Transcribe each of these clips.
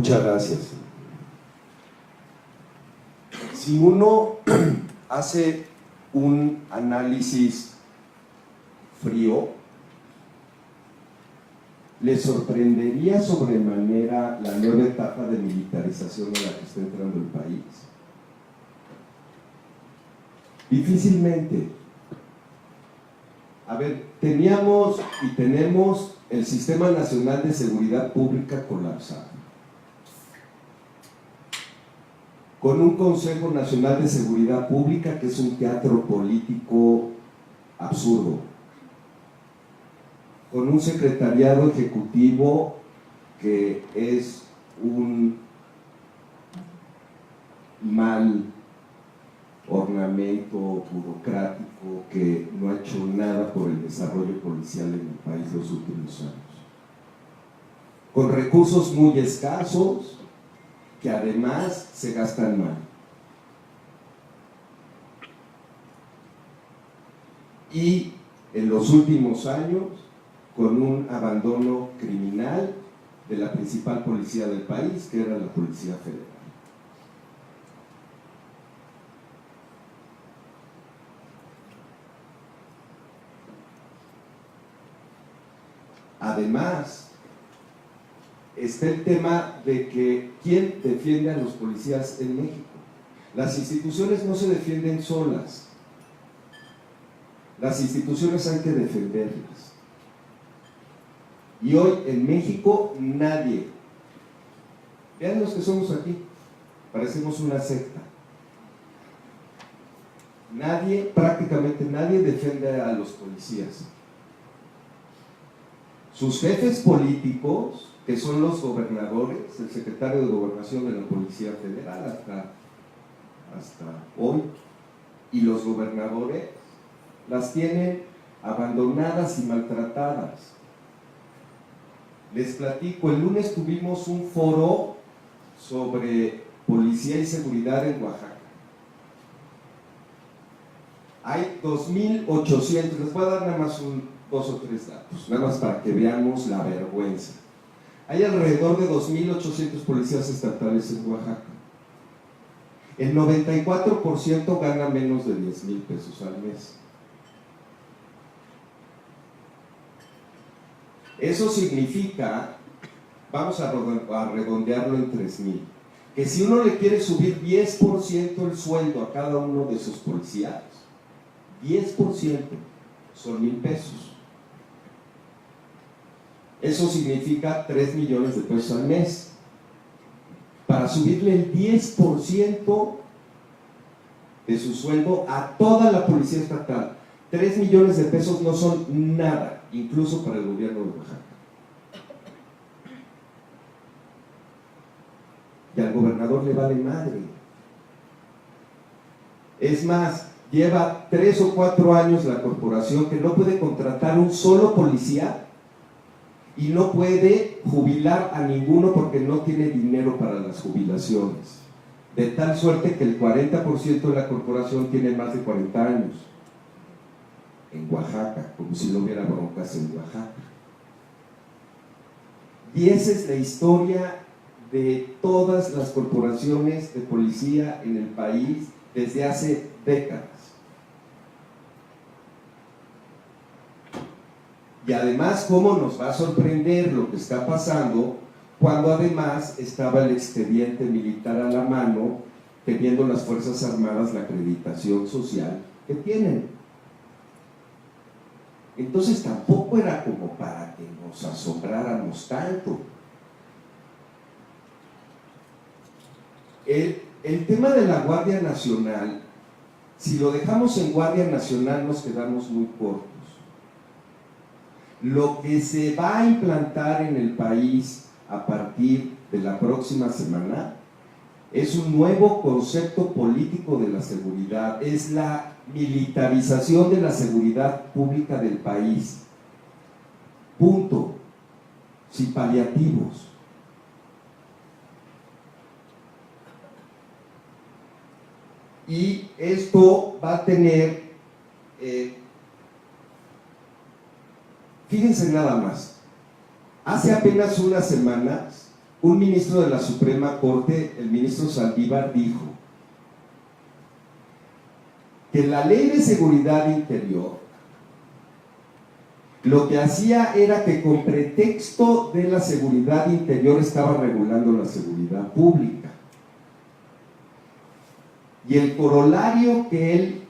Muchas gracias. Si uno hace un análisis frío, le sorprendería sobremanera la nueva etapa de militarización en la que está entrando el país. Difícilmente. A ver, teníamos y tenemos el Sistema Nacional de Seguridad Pública colapsado, con un Consejo Nacional de Seguridad Pública que es un teatro político absurdo, con un secretariado ejecutivo que es un mal ornamento burocrático que no ha hecho nada por el desarrollo policial en el país los últimos años, con recursos muy escasos que además se gastan mal. Y en los últimos años con un abandono criminal de la principal policía del país, que era la Policía Federal. Además, está el tema de que ¿quién defiende a los policías en México? Las instituciones no se defienden solas. Las instituciones hay que defenderlas. Y hoy en México nadie, vean los que somos aquí, parecemos una secta. Nadie, prácticamente nadie defiende a los policías. Sus jefes políticos, que son los gobernadores, el secretario de Gobernación de la Policía Federal hasta hoy, y los gobernadores las tienen abandonadas y maltratadas. Les platico, el lunes tuvimos un foro sobre policía y seguridad en Oaxaca. Hay 2,800, les voy a dar nada más dos o tres datos, nada más para que veamos la vergüenza. Hay alrededor de 2,800 policías estatales en Oaxaca. El 94% gana menos de 10,000 pesos al mes. Eso significa, vamos a redondearlo en 3,000, que si uno le quiere subir 10% el sueldo a cada uno de esos policías, 10% son 1,000 pesos. Eso significa 3 millones de pesos al mes. Para subirle el 10% de su sueldo a toda la policía estatal, 3 millones de pesos no son nada, incluso para el gobierno de Oaxaca. Y al gobernador le vale madre. Es más, lleva 3 o 4 años la corporación que no puede contratar un solo policía y no puede jubilar a ninguno porque no tiene dinero para las jubilaciones. De tal suerte que el 40% de la corporación tiene más de 40 años. En Oaxaca, como si no hubiera broncas en Oaxaca. Y esa es la historia de todas las corporaciones de policía en el país desde hace décadas. Y además, ¿cómo nos va a sorprender lo que está pasando cuando además estaba el expediente militar a la mano, teniendo las Fuerzas Armadas la acreditación social que tienen? Entonces tampoco era como para que nos asombráramos tanto. El tema de la Guardia Nacional, si lo dejamos en Guardia Nacional nos quedamos muy cortos. Lo que se va a implantar en el país a partir de la próxima semana es un nuevo concepto político de la seguridad, es la militarización de la seguridad pública del país. Punto. Sin paliativos. Y esto va a tener, fíjense nada más, hace apenas unas semanas un ministro de la Suprema Corte, el ministro Saldívar, dijo que la Ley de Seguridad Interior lo que hacía era que con pretexto de la seguridad interior estaba regulando la seguridad pública. Y el corolario que él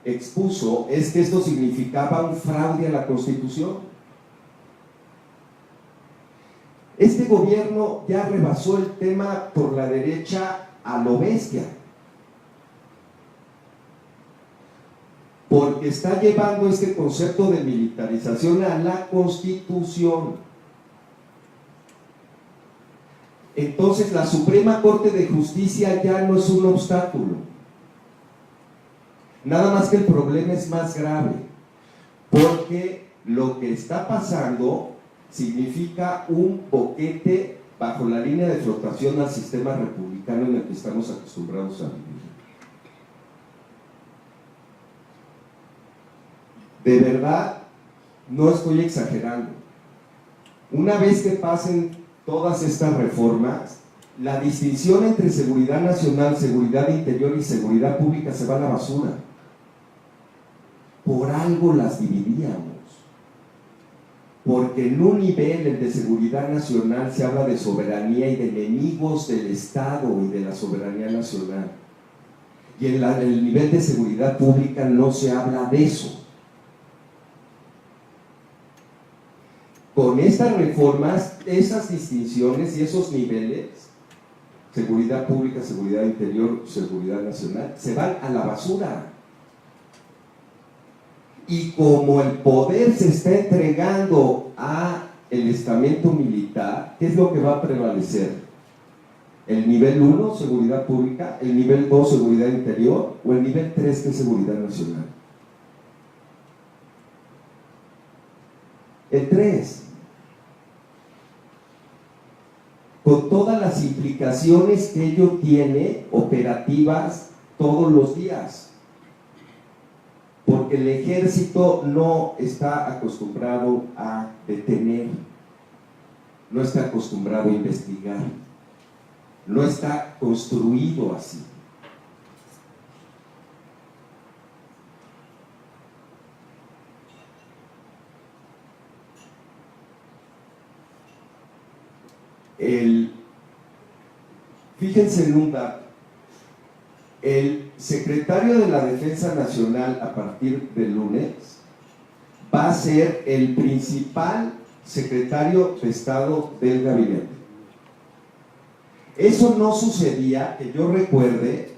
expuso es que esto significaba un fraude a la Constitución. Este gobierno ya rebasó el tema por la derecha a lo bestia, porque está llevando este concepto de militarización a la Constitución. Entonces la Suprema Corte de Justicia ya no es un obstáculo. Nada más que el problema es más grave, porque lo que está pasando significa un boquete bajo la línea de flotación al sistema republicano en el que estamos acostumbrados a vivir. De verdad, no estoy exagerando. Una vez que pasen todas estas reformas, la distinción entre seguridad nacional, seguridad interior y seguridad pública se va a la basura. Por algo las dividíamos. Porque en un nivel, el de seguridad nacional, se habla de soberanía y de enemigos del Estado y de la soberanía nacional. Y en el nivel de seguridad pública no se habla de eso. Con estas reformas, esas distinciones y esos niveles, seguridad pública, seguridad interior, seguridad nacional, se van a la basura. Y como el poder se está entregando a el estamento militar, ¿qué es lo que va a prevalecer? ¿El nivel 1, seguridad pública, el nivel 2, seguridad interior, o el nivel 3, que es seguridad nacional? El 3. Con todas las implicaciones que ello tiene operativas todos los días. Porque el ejército no está acostumbrado a detener, no está acostumbrado a investigar, no está construido así. Fíjense en un dato. El secretario de la Defensa Nacional, a partir del lunes, va a ser el principal secretario de Estado del gabinete. Eso no sucedía, que yo recuerde,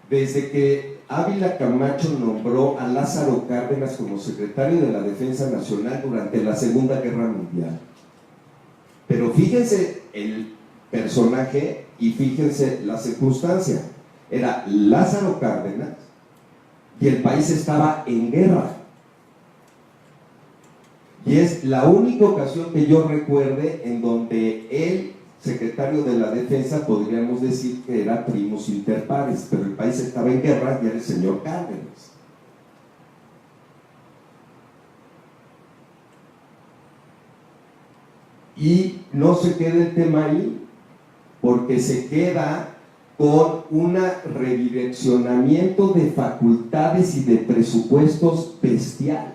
desde que Ávila Camacho nombró a Lázaro Cárdenas como secretario de la Defensa Nacional durante la Segunda Guerra Mundial. Pero fíjense el personaje y fíjense la circunstancia. Era Lázaro Cárdenas y el país estaba en guerra. Y es la única ocasión que yo recuerde en donde el secretario de la Defensa, podríamos decir que era primus inter pares, pero el país estaba en guerra y era el señor Cárdenas. Y no se queda el tema ahí, porque se queda con un redireccionamiento de facultades y de presupuestos bestial.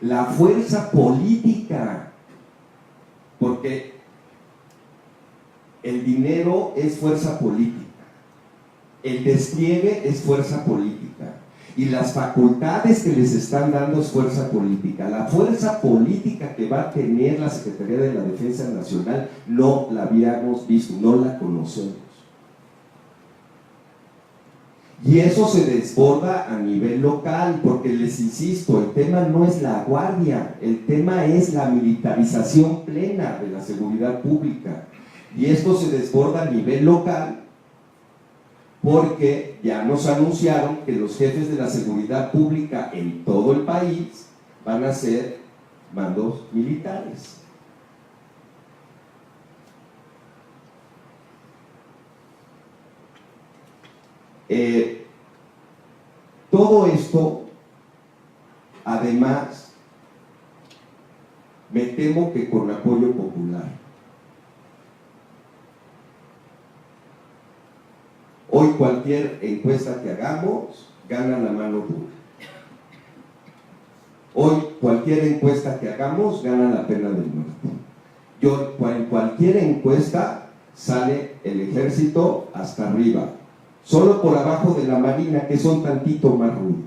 La fuerza política, porque el dinero es fuerza política, el despliegue es fuerza política, y las facultades que les están dando es fuerza política. La fuerza política que va a tener la Secretaría de la Defensa Nacional no la habíamos visto, no la conocemos. Y eso se desborda a nivel local, porque les insisto, el tema no es la guardia, el tema es la militarización plena de la seguridad pública. Y esto se desborda a nivel local, porque ya nos anunciaron que los jefes de la seguridad pública en todo el país van a ser mandos militares. Todo esto, además, temo que con apoyo popular. Hoy cualquier encuesta que hagamos gana la mano dura. Hoy cualquier encuesta que hagamos gana la pena de muerte. En cualquier encuesta sale el ejército hasta arriba, solo por abajo de la marina, que son tantito más rudos.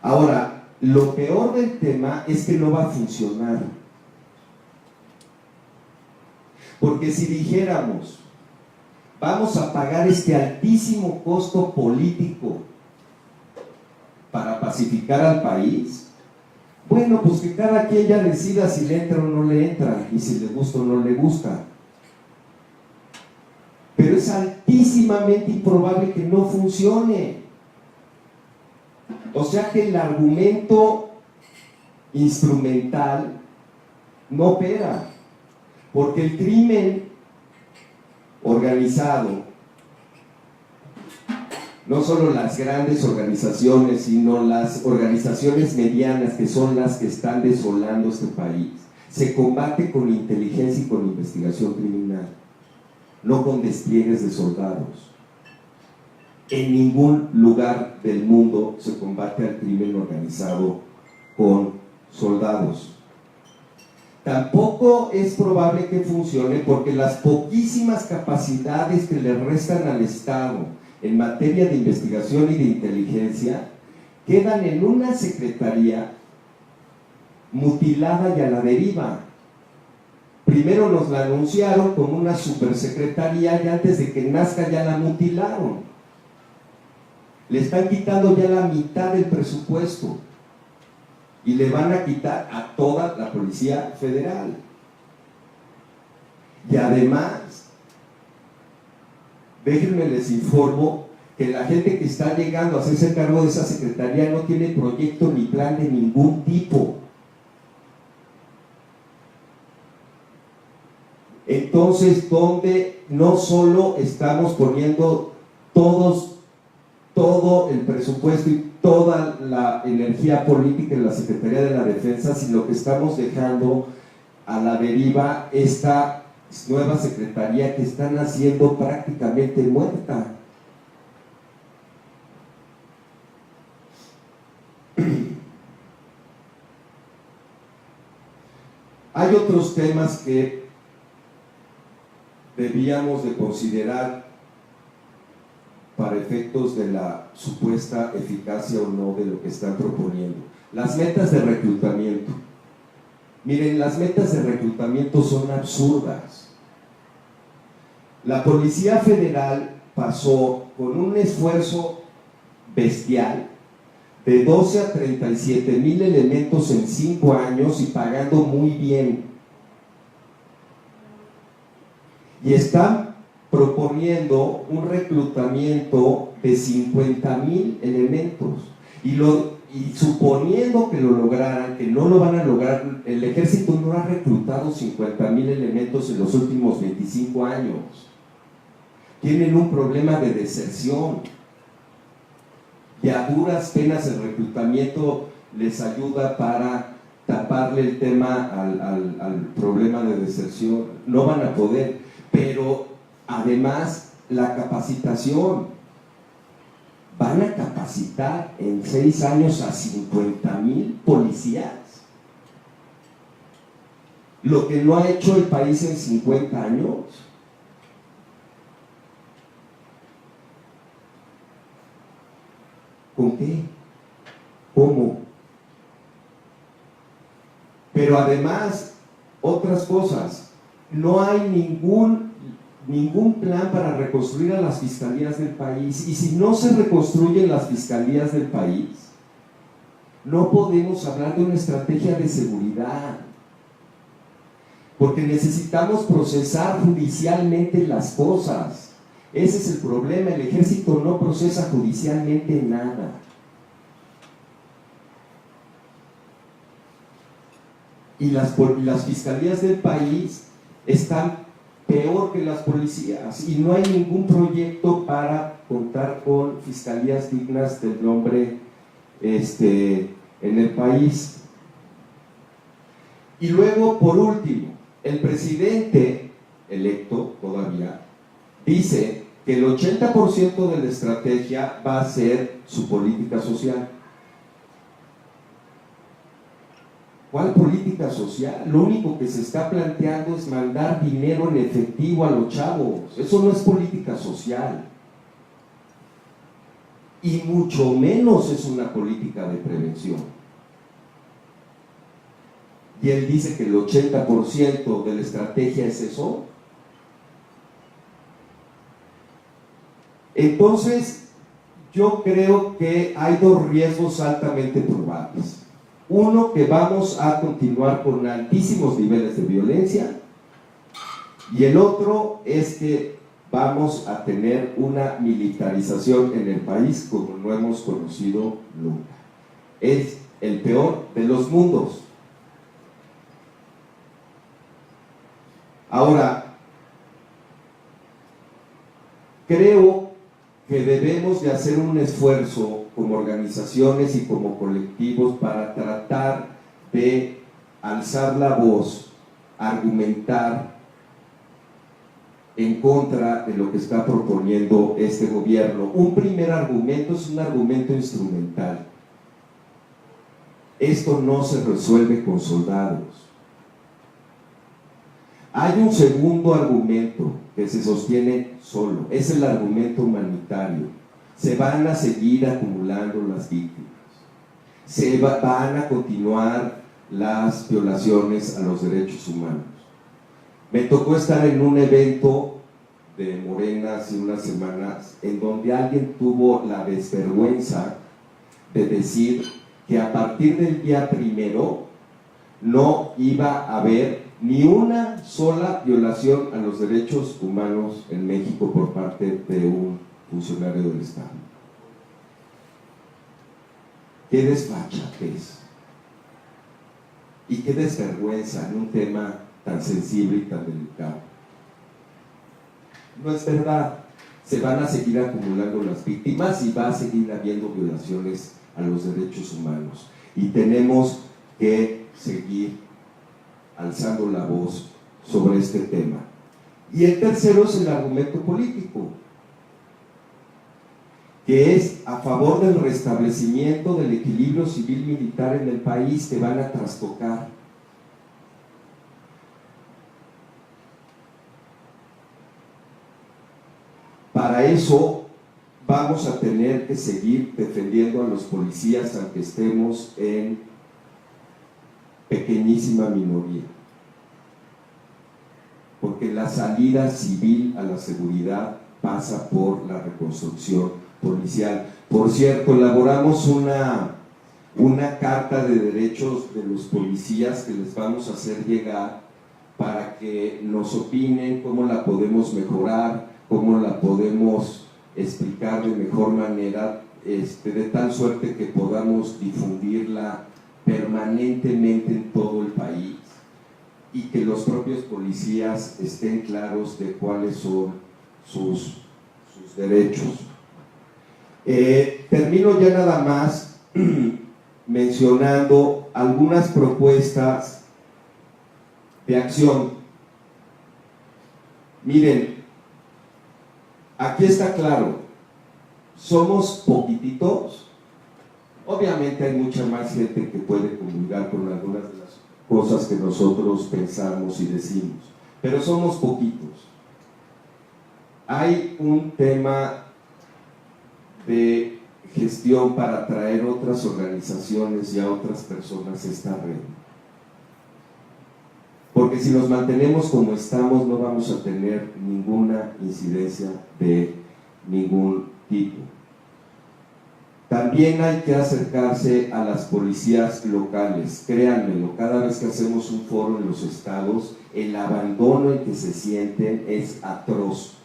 Ahora, lo peor del tema es que no va a funcionar. Porque si dijéramos, vamos a pagar este altísimo costo político para pacificar al país, bueno, pues que cada quien ya decida si le entra o no le entra, y si le gusta o no le gusta. Pero es altísimamente improbable que no funcione. O sea que el argumento instrumental no opera, porque el crimen organizado, no solo las grandes organizaciones, sino las organizaciones medianas, que son las que están desolando este país, se combate con inteligencia y con investigación criminal, no con despliegues de soldados. En ningún lugar del mundo se combate al crimen organizado con soldados. Tampoco es probable que funcione porque las poquísimas capacidades que le restan al Estado en materia de investigación y de inteligencia quedan en una secretaría mutilada y a la deriva. Primero nos la anunciaron como una supersecretaría y antes de que nazca ya la mutilaron. Le están quitando ya la mitad del presupuesto y le van a quitar a toda la Policía Federal. Y además, déjenme les informo que la gente que está llegando a hacerse cargo de esa secretaría no tiene proyecto ni plan de ningún tipo. Entonces, donde no solo estamos poniendo todo el presupuesto y toda la energía política en la Secretaría de la Defensa, sino que estamos dejando a la deriva esta nueva secretaría que está naciendo prácticamente muerta. Hay otros temas que debíamos de considerar para efectos de la supuesta eficacia o no de lo que están proponiendo. Las metas de reclutamiento. Miren, las metas de reclutamiento son absurdas. La Policía Federal pasó con un esfuerzo bestial de 12 a 37,000 elementos en 5 años y pagando muy bien. Y están proponiendo un reclutamiento de 50,000 elementos y suponiendo que lo lograran, que no lo van a lograr. El ejército no ha reclutado 50,000 elementos en los últimos 25 años. Tienen un problema de deserción y a duras penas el reclutamiento les ayuda para taparle el tema al problema de deserción. No van a poder, pero además, la capacitación. Van a capacitar en 6 años a 50,000 policías. Lo que no ha hecho el país en 50 años. ¿Con qué? ¿Cómo? Pero además, otras cosas. No hay ningún plan para reconstruir a las fiscalías del país, y si no se reconstruyen las fiscalías del país, no podemos hablar de una estrategia de seguridad, porque necesitamos procesar judicialmente las cosas. Ese es el problema. El ejército no procesa judicialmente nada. Y las fiscalías del país están peor que las policías, y no hay ningún proyecto para contar con fiscalías dignas del nombre en el país. Y luego, por último, el presidente electo todavía dice que el 80% de la estrategia va a ser su política social. ¿Cuál política social? Lo único que se está planteando es mandar dinero en efectivo a los chavos. Eso no es política social. Y mucho menos es una política de prevención. Y él dice que el 80% de la estrategia es eso. Entonces, yo creo que hay dos riesgos altamente probables. Uno, que vamos a continuar con altísimos niveles de violencia, y el otro es que vamos a tener una militarización en el país como no hemos conocido nunca. Es el peor de los mundos. Ahora, creo que debemos de hacer un esfuerzo como organizaciones y como colectivos para tratar de alzar la voz, argumentar en contra de lo que está proponiendo este gobierno. Un primer argumento es un argumento instrumental. Esto no se resuelve con soldados. Hay un segundo argumento que se sostiene solo, es el argumento humanitario. Se van a seguir acumulando las víctimas, van a continuar las violaciones a los derechos humanos. Me tocó estar en un evento de Morena hace unas semanas en donde alguien tuvo la desvergüenza de decir que a partir del día 1 no iba a haber ni una sola violación a los derechos humanos en México por parte de un funcionario del Estado. Qué desfachatez y qué desvergüenza en un tema tan sensible y tan delicado. No es verdad. Se van a seguir acumulando las víctimas y va a seguir habiendo violaciones a los derechos humanos, y tenemos que seguir alzando la voz sobre este tema. Y el tercero es el argumento político, que es a favor del restablecimiento del equilibrio civil-militar en el país, que van a trastocar. Para eso vamos a tener que seguir defendiendo a los policías, aunque estemos en pequeñísima minoría, porque la salida civil a la seguridad pasa por la reconstrucción policial. Por cierto, elaboramos una carta de derechos de los policías que les vamos a hacer llegar para que nos opinen cómo la podemos mejorar, cómo la podemos explicar de mejor manera, de tal suerte que podamos difundirla permanentemente en todo el país y que los propios policías estén claros de cuáles son sus derechos. Termino ya nada más mencionando algunas propuestas de acción. Miren, aquí está claro, somos poquititos. Obviamente hay mucha más gente que puede comulgar con algunas de las cosas que nosotros pensamos y decimos, pero somos poquitos. Hay un tema de gestión para atraer otras organizaciones y a otras personas a esta red. Porque si nos mantenemos como estamos, no vamos a tener ninguna incidencia de ningún tipo. También hay que acercarse a las policías locales. Créanmelo, cada vez que hacemos un foro en los estados, el abandono en que se sienten es atroz.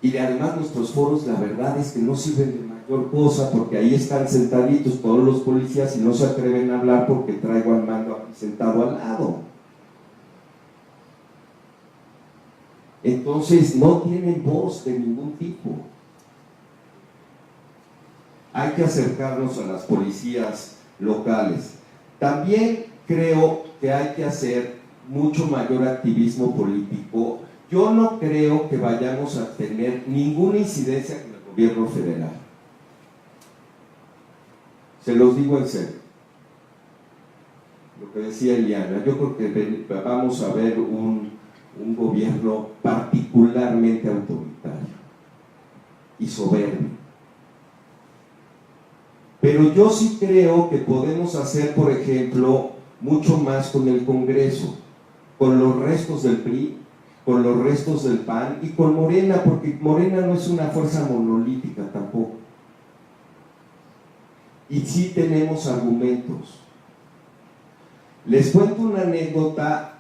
Y además nuestros foros, la verdad es que no sirven de mayor cosa, porque ahí están sentaditos todos los policías y no se atreven a hablar porque traigo al mando aquí sentado al lado. Entonces no tienen voz de ningún tipo. Hay que acercarnos a las policías locales. También creo que hay que hacer mucho mayor activismo político. Yo no creo que vayamos a tener ninguna incidencia con el gobierno federal. Se los digo en serio. Lo que decía Eliana, yo creo que vamos a ver un gobierno particularmente autoritario y soberbio. Pero yo sí creo que podemos hacer, por ejemplo, mucho más con el Congreso, con los restos del PRI, con los restos del PAN y con Morena, porque Morena no es una fuerza monolítica tampoco. Y sí tenemos argumentos. Les cuento una anécdota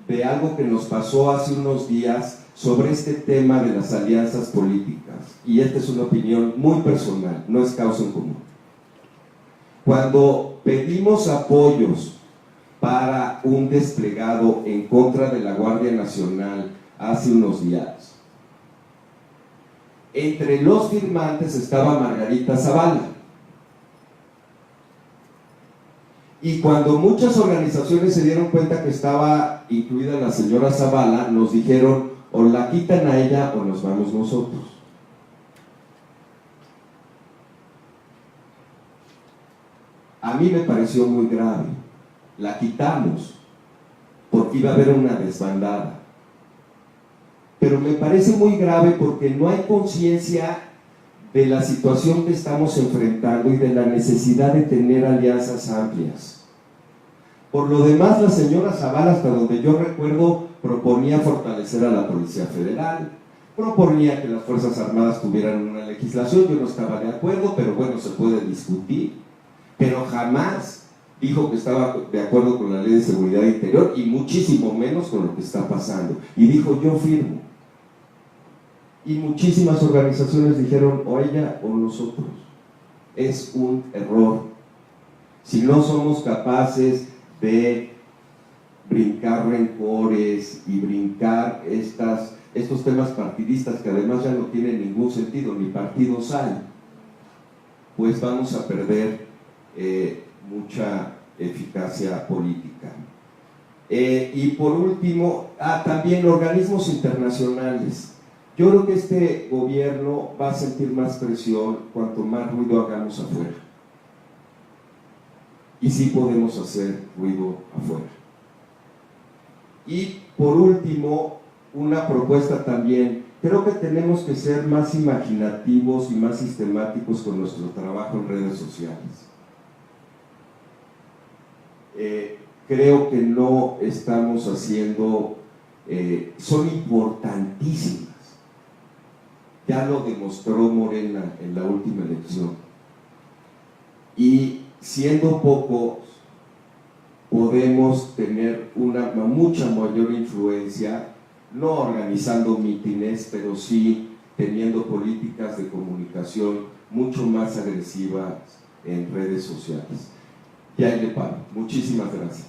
de algo que nos pasó hace unos días sobre este tema de las alianzas políticas. Y esta es una opinión muy personal, no es causa en común. Cuando pedimos apoyos para un desplegado en contra de la Guardia Nacional hace unos días, entre los firmantes estaba Margarita Zavala. Y cuando muchas organizaciones se dieron cuenta que estaba incluida la señora Zavala, nos dijeron, o la quitan a ella o nos vamos nosotros. A mí me pareció muy grave. La quitamos porque iba a haber una desbandada. Pero me parece muy grave porque no hay conciencia de la situación que estamos enfrentando y de la necesidad de tener alianzas amplias. Por lo demás, la señora Zavala, hasta donde yo recuerdo, proponía fortalecer a la Policía Federal, proponía que las Fuerzas Armadas tuvieran una legislación. Yo no estaba de acuerdo, pero bueno, se puede discutir. Pero jamás dijo que estaba de acuerdo con la Ley de Seguridad Interior y muchísimo menos con lo que está pasando. Y dijo, yo firmo. Y muchísimas organizaciones dijeron, o ella o nosotros. Es un error. Si no somos capaces de brincar rencores y brincar estos temas partidistas que además ya no tienen ningún sentido, ni partidos hay, pues vamos a perder mucha eficacia política. Y por último, también organismos internacionales. Yo creo que este gobierno va a sentir más presión cuanto más ruido hagamos afuera. Y sí podemos hacer ruido afuera. Y por último, una propuesta también. Creo que tenemos que ser más imaginativos y más sistemáticos con nuestro trabajo en redes sociales. Creo que no estamos haciendo, son importantísimas. Ya lo demostró Morena en la última elección. Y siendo pocos, podemos tener una mucha mayor influencia, no organizando mítines, pero sí teniendo políticas de comunicación mucho más agresivas en redes sociales. Ya le paro. Muchísimas gracias.